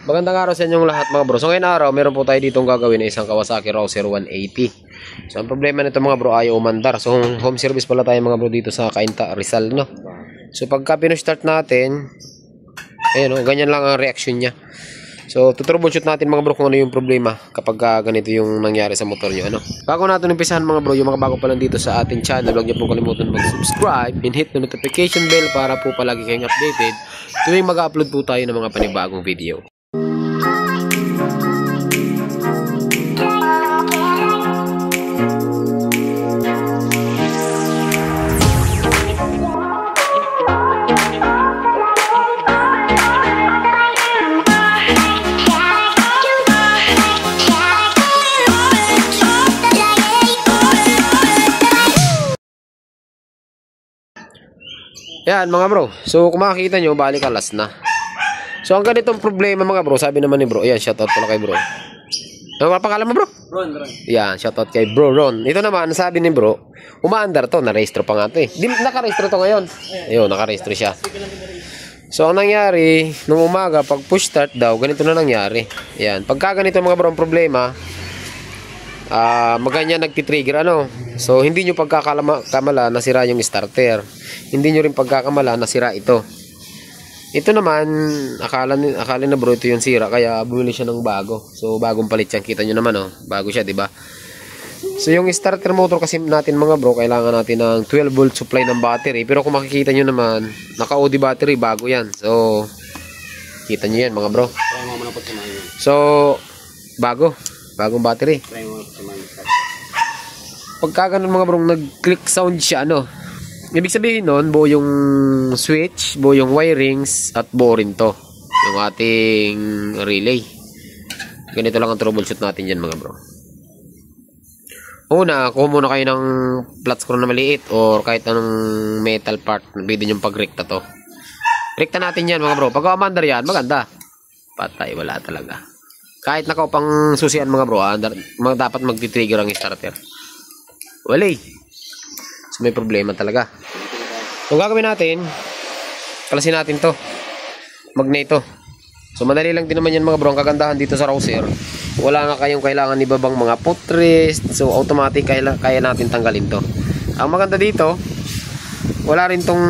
Magandang araw sa inyong lahat mga bro. So ngayon araw, meron po tayo ditong gagawin na isang Kawasaki Rouser 180. So ang problema nito mga bro, ayaw umandar. So home service pala tayo mga bro dito sa Cainta, Rizal, no? So pagka pino-start natin, ayun, no, ganyan lang ang reaction niya. So tutroubleshoot natin mga bro kung ano yung problema kapag ganito yung nangyari sa motor nyo, ano? Bago natin umpisahan mga bro, yung mga bago pa lang dito sa ating channel, huwag niyo po kalimutan mag-subscribe and hit the notification bell para po palagi kayong updated tuwing mag-upload po tayo ng mga panibagong video. Yan mga bro, so kung makikita nyo, balik alas na. So ang ganitong problema mga bro, sabi naman ni bro, ayan, shoutout pala kay bro. Ano ba pangalan mo bro? Ron. Yan, shoutout kay bro Ron. Ito naman, sabi ni bro, umaandar to, narehistro pa nga to eh. Nakarehistro to ngayon. Ayun, nakarehistro siya. So ang nangyari, nung umaga, pag push start daw, ganito na nangyari. Yan, pagka ganito mga bro ang problema, maganya nagtitrigger ano. So hindi nyo pagkakamala nasira yung starter. Hindi nyo rin pagkakamala nasira ito. Ito naman akala na bro ito yung sira kaya bumili siya ng bago. So bagong palit yan, kita nyo naman oh. Bago siya, di ba? So yung starter motor kasi natin mga bro, kailangan natin ng 12 volt supply ng battery. Pero kung makikita nyo naman, naka-OD battery, bago yan. So kita nyo yan mga bro. So bagong battery. Pagka ganun mga bro, nag-click sound siya ano. Ibig sabihin nun, buo yung switch, buo yung wirings, at buo rin to yung ating relay. Ganito lang ang troubleshoot natin dyan mga bro. Una, kuha muna kayo ng flat screw na maliit or kahit anong metal part, pwede yung pagrekta to. Rekta natin yan mga bro. Pag umandar yan, maganda. Patay, wala talaga. Kahit nakaw pang susian mga bro, dapat magti-trigger ang starter. Wala eh. So may problema talaga. So gagawin natin, kalasin natin to, magneto. So madali lang din naman yan mga bro. Ang kagandahan dito sa Rouser, wala na kayong kailangan ibabang mga footrest. So automatic kaya natin tanggalin to. Ang maganda dito, wala rin tong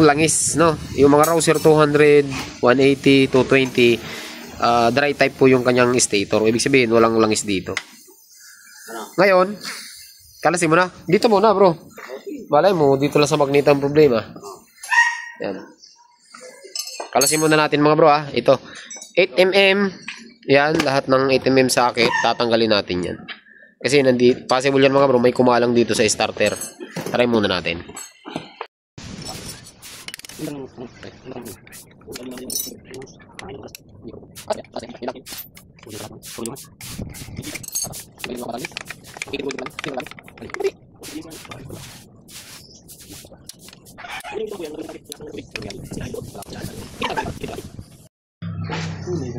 langis, no? Yung mga Rouser 200, 180, 220, dry type po yung kanyang stator. Ibig sabihin walang langis dito. Ngayon, kalasin mo na. Dito muna bro. Malay mo, dito lang sa magneto ang problema. Yan. Kalasin muna natin mga bro ha. Ito. 8mm. Yan. Lahat ng 8mm socket. Tatanggalin natin yan. Kasi possible yan mga bro. May kumalang dito sa starter. Try muna natin.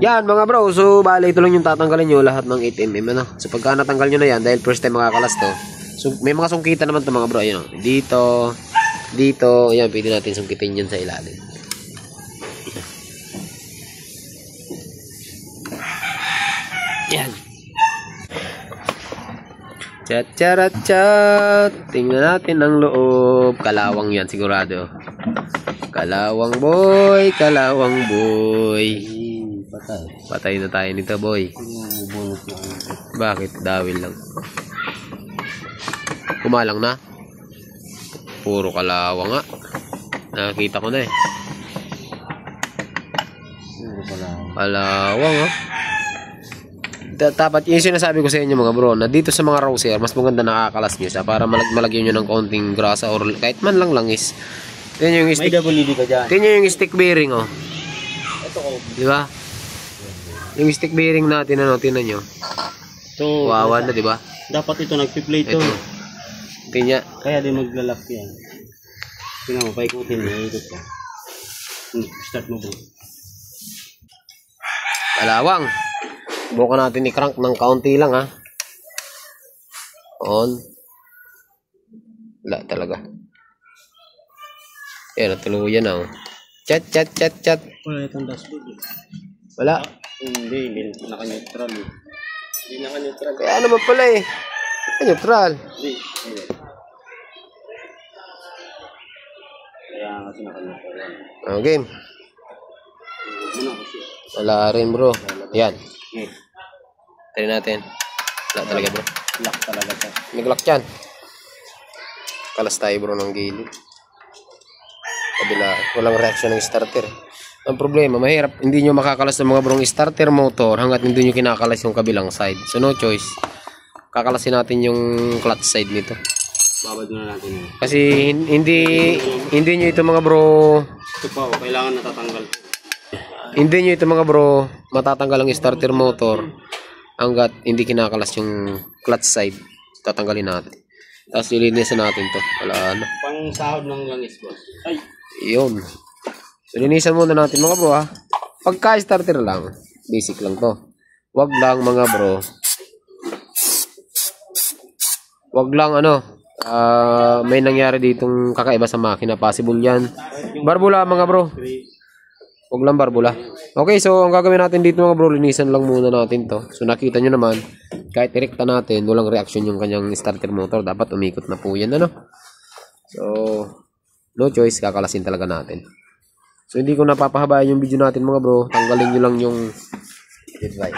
Yan mga bro, so bale ito lang yung tatanggalin nyo, lahat ng 8mm ano. So pagka natanggal nyo na yan, dahil first time makakalas to, so may mga sungkitan naman to mga bro. Ayun, dito, ayan, pwede natin sungkitin yan sa ilalim. Yan. Chat. Tingnan natin ang loob. Kalawang yan sigurado. Kalawang boy. Patay na tayo nito boy. Bakit? Dawil lang. Kumalang na. Puro kalawang nga. Nakakita ko na eh. Kalawang oh. Dapat yung sinasabi ko sa inyo mga bro, na dito sa mga Rouser, mas maganda nakakalas nyo siya para malagyan nyo ng konting grasa or kahit man lang langis. Tingnan yung stick. May WD ka dyan. Tingnan yung stick bearing oh. Ito oh. Diba? Yung stick bearing natin ano, tingnan nyo. Ito, wawan na diba? Dapat ito nagpi-play to. Tingnan. Kaya din maglalak yan. Tingnan mo, paikutin mo. Ikot ka. Start mo bro. Kalawang. Bukan natin i-crank ng kaunti lang ha. On. Wala talaga. Natuluyan na oh. Chat. Wala itong dashboard. Wala. Hindi naka-neutral eh. Hindi naka-neutral. Kaya naman pala eh. Neutral. Hindi. Kaya kasi naka-neutral yan. Game. Wala rin bro. Yan. Try natin. Wala talaga bro. Lock talaga siya. May glock yan. Kalas tayo bro ng gilid. Kabila. Walang reaction ng starter. Ang problema, mahirap. Hindi nyo makakalas ng mga brong starter motor hanggat hindi nyo kinakalas yung kabilang side. So no choice. Kakalasin natin yung clutch side nito. Babad na natin yun. Kasi hindi nyo ito mga bro. Ito pa, kailangan natatanggal. Hindi nyo ito mga bro, matatanggal ang starter motor hanggat hindi kinakalas yung clutch side. Tatanggalin natin. Tapos lilinisan natin to. Wala na. Pang sahod ng langis, boss. Ay! Yun. So linisan muna natin mga bro ha. Pagka starter lang, basic lang to. Wag lang mga bro. Wag lang may nangyari ditong kakaiba sa makina. Possible yan. Barbula mga bro. Huwag lang barbula. Okay, so ang gagawin natin dito mga bro, linisan lang muna natin to. So nakita nyo naman, kahit direkta natin, walang reaction yung kanyang starter motor. Dapat umikot na po yan, So, no choice, kakalasin talaga natin. So hindi ko napapahabayan yung video natin mga bro. Tanggalin nyo lang yung headlight.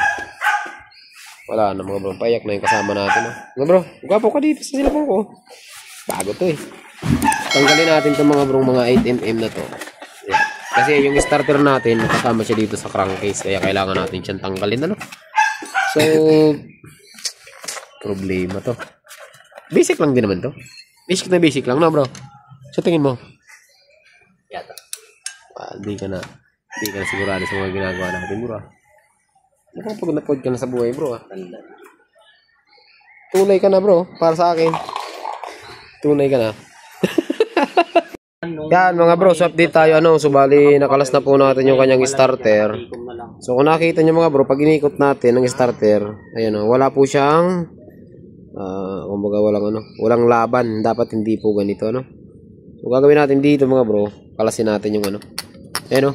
Wala na mga bro, payak na yung kasama natin. Mga bro, gwapo ka dito sa silapong ko. Bago to eh. Tanggalin natin itong mga bro, mga 8mm na to. Yan. Kasi yung starter natin, kasama siya dito sa crankcase. Kaya kailangan natin siyang tanggalin. So, problema to. Basic lang din naman to. Basic na basic lang, no bro? So, tingin mo. Yata. Hindi ka na sigurado sa mga ginagawa natin, bro. Nakapagod na pod ka na sa buhay, bro. Tunay ka na, bro. Para sa akin. Tunay ka na. Yan mga bro, so update tayo so bali nakalas na po natin yung kanyang starter. So kung nakita nyo mga bro, pag inikot natin ng starter, ayan wala po siyang kumbaga walang laban, dapat hindi po ganito So gagawin natin dito mga bro, kalasin natin yung ayan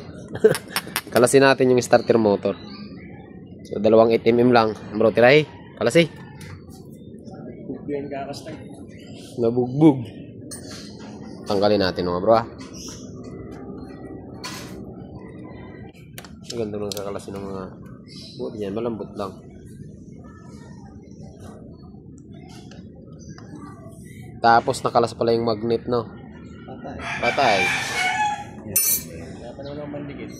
kalasin natin yung starter motor. So 2 8mm lang bro, tiray, kalasi. Nabugbog. Tanggalin natin mga bro Ganda ng kakalasin ng mga buhat yan, malambot lang. Tapos nakalas pala yung magnet patay. Yes. Kaya pa naman mandikit.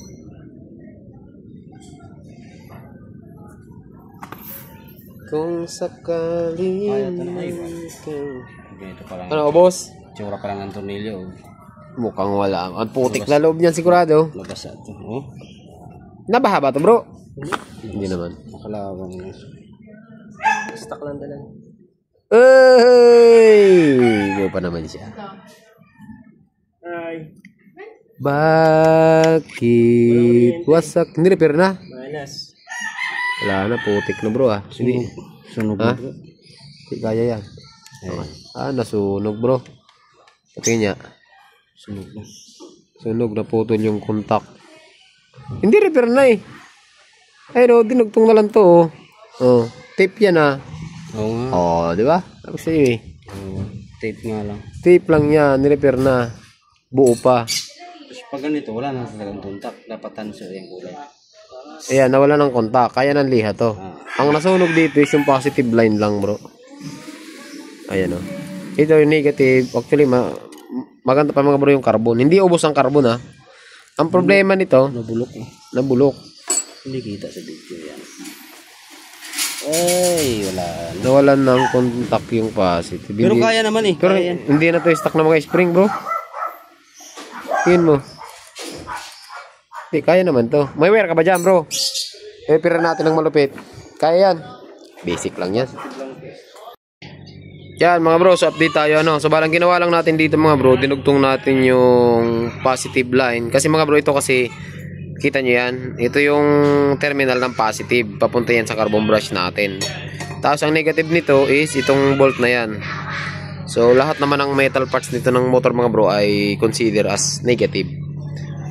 Kung sakali boss? Tsura pa lang ang tornilyo. Mukhang wala. Ang putik na loob niyan sigurado. Labas ito. Nabaha ba ito bro? Hindi naman. Makalawang. Stock lang dalang. Go pa naman siya. Hi. Bakit? Wasak. Hindi repair na? Malas. Wala na. Putik na bro Hindi. Sunog na bro. Hindi kaya yan. Nasunog bro. Pati niya. Sunog na putol yung kontak. Hindi repair na Ayun dinugtong na lang to tape yan Oo nga. Di ba? Tapos sa'yo Tape nga lang. Tape lang yan, nirepair na. Buo pa. Tapos pag ganito, wala na talagang kontak. Dapat tansya yung kulay. Ayan, nawala ng kontak. Kaya ng liha to. Ang nasunog dito is yung positive line lang bro. Ayan Ito yung negative. Actually, maganda pa mga bro yung carbon. Hindi ubos ang carbon Ang problema nito, nabulok. Hindi kita sa video yan. Ay, wala. Nawalan ng kontak yung positive. Pero kaya naman Pero hindi na to stock na mga spring bro. Tingin mo. Hindi, kaya naman to. May wear ka ba dyan bro? Pira natin ng malupit. Kaya yan. Basic lang yan. Yan mga bro, so update tayo So balang ginawa lang natin dito mga bro, dinugtong natin yung positive line. Kasi mga bro, ito kasi kita nyo yan, ito yung terminal ng positive, papunta yan sa carbon brush natin. Tapos ang negative nito is itong bolt na yan. So lahat naman ng metal parts nito ng motor mga bro ay consider as negative.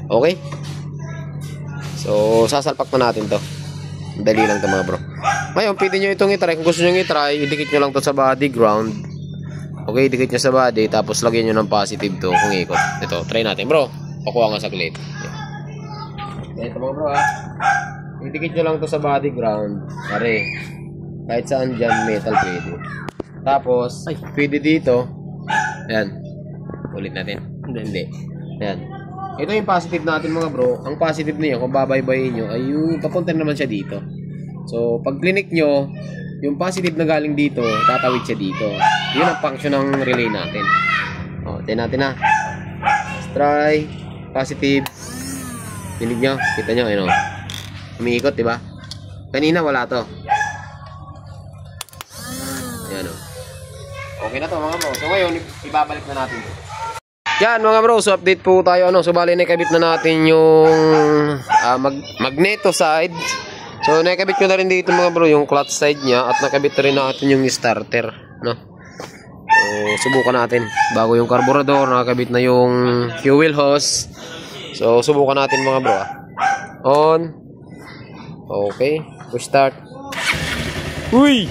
Okay? So sasalpak na natin to. Dali lang ito mga bro. Ngayon, pwede nyo itong itry. Kung gusto nyo itry, idikit nyo lang to sa body ground. Okay, idikit nyo sa body. Tapos lagyan nyo ng positive to kung ikot. Ito, try natin bro. Pakuha nga saglit. Ito mga bro ha. Idikit nyo lang to sa body ground. Pare. Kahit saan dyan, metal pwede. Tapos, pwede dito. Ayan. Ulit natin. Hindi. Ayan. Ito yung positive natin mga bro. Ang positive niya, kung babaybayin nyo, ay yung papunta naman siya dito. So, pag clinic nyo, yung positive na galing dito, tatawid siya dito. Yun ang function ng relay natin. O, tayo natin na. Let's try. Positive. Dinig nyo. Kita nyo, yun o. Umiikot, diba? Kanina wala to. Ayan o. Okay na to mga bro. So, ngayon, ibabalik na natin to. Yan mga bro, so update po tayo. So bali nakabit na natin yung magneto side. So nakabit ko na rin dito mga bro yung clutch side niya. At nakabit na rin natin yung starter, no? So subukan natin. Bago yung carburetor, nakabit na yung fuel hose. So subukan natin mga bro. On. Okay, push start. Uy!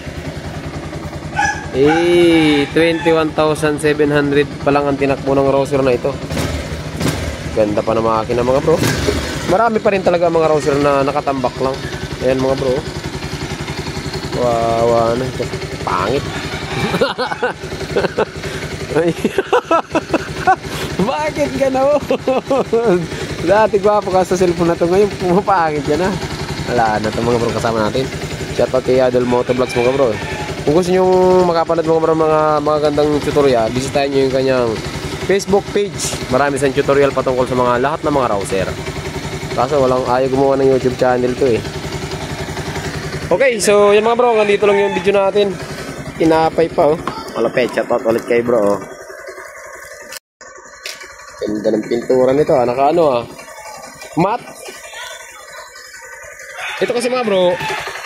21,700 pa lang ang tinakbo ng Rouser na ito. Ganda pa na makina mga bro. Marami pa rin talaga mga Rouser na nakatambak lang. Ayan mga bro. Wow, ano ito? Pangit. Bakit gano'n? Dati gwapo ka sa cellphone na ito. Ngayon pumapangit yan ha. Wala na ito mga bro kasama natin. Shoutout kay Adol Motovlogs mga bro. Kung gusto nyo makapanood mga magandang tutorial, bisitahin nyo yung kanyang Facebook page. Marami siyang tutorial patungkol sa lahat ng mga Rouser. Kaso walang ayaw gumawa ng YouTube channel to eh. Okay, so yan mga bro, nandito lang yung video natin. Inapay pa oh. Malapit, shoutout ulit kay bro oh. Ganda ng pintura nito ah, naka ano ah, matte. Ito kasi mga bro,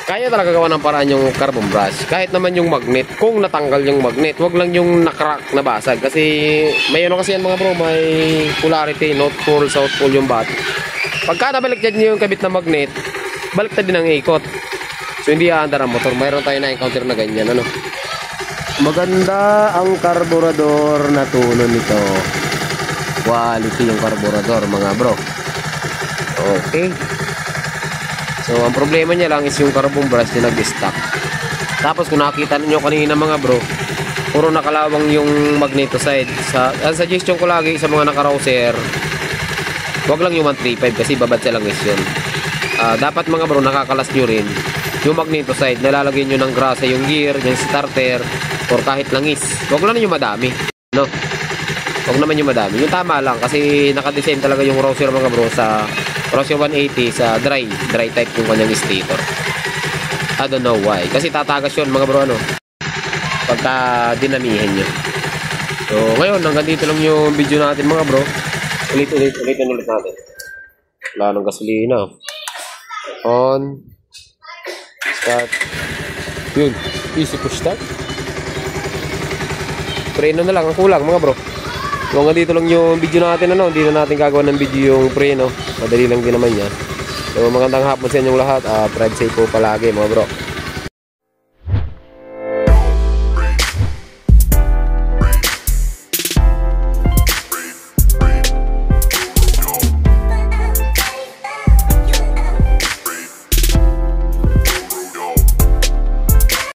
kaya talaga gawa ng paraan yung carbon brush. Kahit naman yung magnet, kung natanggal yung magnet, wag lang yung nakrack na basag. Kasi may ano kasi yan mga bro, may polarity, north pole, south pole yung bat. Pagka nabaliktad nyo yung kabit na magnet, baliktad din ang ikot. So hindi aandar ang motor. Mayroon tayo na-encounter na ganyan, ano. Maganda ang carburetor na tulo nito. Quality yung carburetor mga bro. Okay. So, ang problema niya lang is yung carbon brush na nag-stock. Tapos, kung nakita niyo kanina mga bro, puro nakalawang yung magneto side. Ang suggestion ko lagi sa mga naka-Rouser, wag lang yung 135 kasi babad siya lang is yun. Dapat mga bro, nakakalas nyo rin yung magneto side. Nalalagay nyo ng grasa yung gear, yung starter, or kahit langis. Wag lang yung madami. No? Wag naman yung madami. Yung tama lang kasi nakadesign talaga yung Rouser mga bro sa Rouser 180 sa dry type yung kanyang stator. I don't know why. Kasi tatagas yun mga bro ano. Pagka dinamihin nyo. So ngayon hanggang dito lang yung video natin mga bro. Ulitin natin. Wala ng gasolina. On. Start. Yun. Easy push start. Preno na lang ang kulang mga bro. So hanggang dito lang yung video natin ano. Hindi na natin gagawa ng video yung preno. Madali lang din naman yan. So magandang hapon sa inyong lahat. Drive safe po palagi mga bro.